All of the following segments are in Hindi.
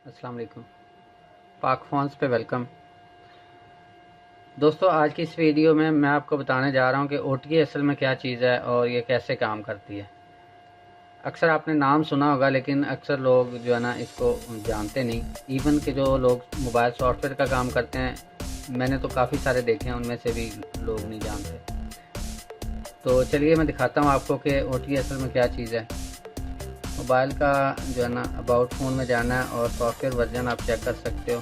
अस्सलाम वालेकुम। पाक फ़ोन्स पे वेलकम। दोस्तों, आज की इस वीडियो में मैं आपको बताने जा रहा हूँ कि ओटीजी असल में क्या चीज़ है और ये कैसे काम करती है। अक्सर आपने नाम सुना होगा, लेकिन अक्सर लोग जो है ना इसको जानते नहीं। इवन के जो लोग मोबाइल सॉफ्टवेयर का काम करते हैं, मैंने तो काफ़ी सारे देखे हैं, उनमें से भी लोग नहीं जानते। तो चलिए मैं दिखाता हूँ आपको कि ओटीजी असल में क्या चीज़ है। मोबाइल का जो है ना अबाउट फ़ोन में जाना है और सॉफ्टवेयर वर्जन आप चेक कर सकते हो।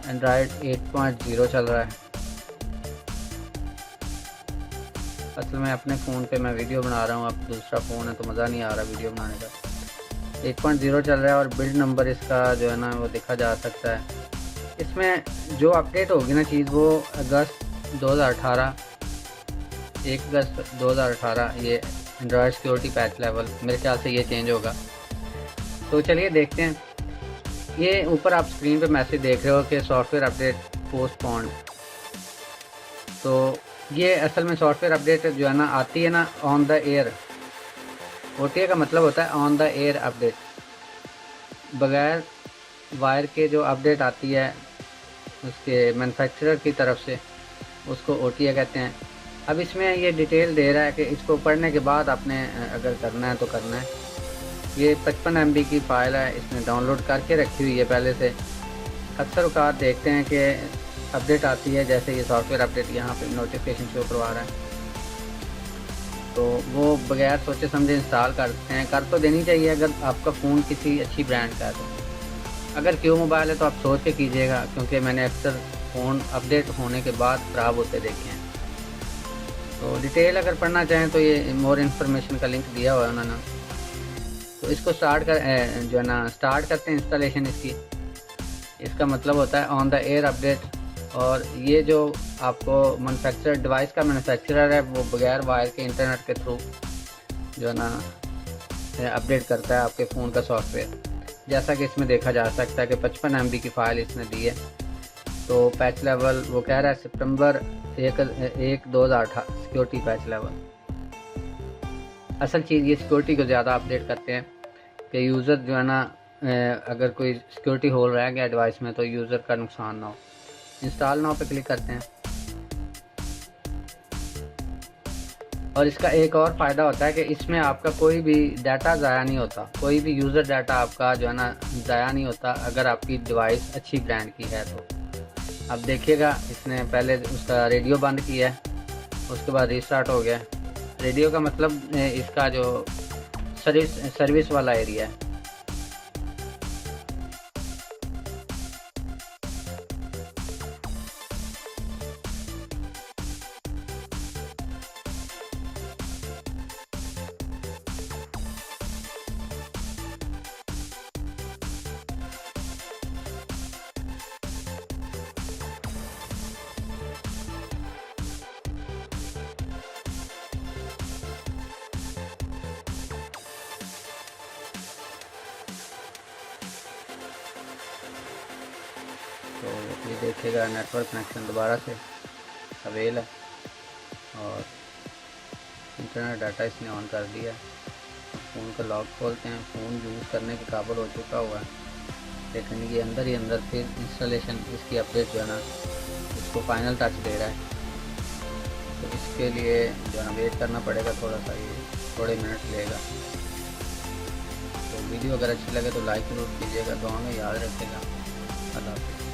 एंड्रॉयड 8.0 चल रहा है। असल में अपने फ़ोन पे मैं वीडियो बना रहा हूँ, अब दूसरा फ़ोन है तो मज़ा नहीं आ रहा वीडियो बनाने का। 8.0 चल रहा है और बिल्ड नंबर इसका जो है ना वो देखा जा सकता है। इसमें जो अपडेट होगी ना चीज़, वो अगस्त 2018 1 अगस्त 2018 ये एंड्रॉयड सिक्योरिटी पैच लेवल मेरे ख्याल से ये चेंज होगा। तो चलिए देखते हैं। ये ऊपर आप स्क्रीन पे मैसेज देख रहे हो कि सॉफ्टवेयर अपडेट पोस्टपोन्ड। तो ये असल में सॉफ्टवेयर अपडेट जो है ना आती है ना ऑन द एयर। ओटीए का मतलब होता है ऑन द एयर अपडेट। बगैर वायर के जो अपडेट आती है उसके मैन्युफैक्चरर की तरफ से, उसको ओटीए कहते हैं। अब इसमें ये डिटेल दे रहा है कि इसको पढ़ने के बाद आपने अगर करना है तो करना है। ये 55 MB की फ़ाइल है, इसने डाउनलोड करके रखी हुई है पहले से। अक्सर औकात देखते हैं कि अपडेट आती है, जैसे ये सॉफ्टवेयर अपडेट यहाँ पे नोटिफिकेशन शो करवा रहा है, तो वो बगैर सोचे समझे इंस्टॉल करते हैं। कर तो देनी चाहिए अगर आपका फ़ोन किसी अच्छी ब्रांड का है तो। अगर क्यू मोबाइल है तो आप सोच के कीजिएगा, क्योंकि मैंने अक्सर फ़ोन अपडेट होने के बाद ख़राब होते देखे हैं। तो डिटेल अगर पढ़ना चाहें तो ये मोर इन्फॉर्मेशन का लिंक दिया हुआ है उन्होंने। तो इसको स्टार्ट जो है ना स्टार्ट करते हैं इंस्टॉलेशन इसकी। इसका मतलब होता है ऑन द एयर अपडेट। और ये जो आपको मैन्युफैक्चरर डिवाइस का मैन्युफैक्चरर है, वो बगैर वायर के इंटरनेट के थ्रू जो है ना अपडेट करता है आपके फ़ोन का सॉफ्टवेयर। जैसा कि इसमें देखा जा सकता है कि 55 MB की फ़ाइल इसने दी है। तो पैच लेवल वो कह रहा है सितंबर 1 2018 सिक्योरिटी पैच लेवल। असल चीज़ ये सिक्योरिटी को ज़्यादा अपडेट करते हैं कि यूज़र जो है ना अगर कोई सिक्योरिटी होल रह गया डिवाइस में तो यूज़र का नुकसान ना हो। इंस्टॉल नाउ पे क्लिक करते हैं। और इसका एक और फ़ायदा होता है कि इसमें आपका कोई भी डाटा ज़ाया नहीं होता, कोई भी यूज़र डाटा आपका जो है ना ज़ाया नहीं होता अगर आपकी डिवाइस अच्छी ब्रांड की है तो। अब देखिएगा, इसने पहले उसका रेडियो बंद किया है, उसके बाद रीस्टार्ट हो गया। रेडियो का मतलब इसका जो सर्विस वाला एरिया है। तो ये देखेगा नेटवर्क कनेक्शन दोबारा से अवेल है और इंटरनेट डाटा इसने ऑन कर दिया। फ़ोन का लॉक खोलते हैं। फ़ोन यूज़ करने के काबिल हो चुका हुआ है, लेकिन ये अंदर ही अंदर फिर इंस्टॉलेशन इसकी अपडेट जो है ना इसको फाइनल टच दे रहा है। तो इसके लिए जो है ना वेट करना पड़ेगा थोड़ा सा, ये थोड़े मिनट लेगा। तो वीडियो अगर अच्छी लगे तो लाइक ज़रूर कीजिएगा, दुआ में याद रखेगा। अल्लाह हाफ़िज़।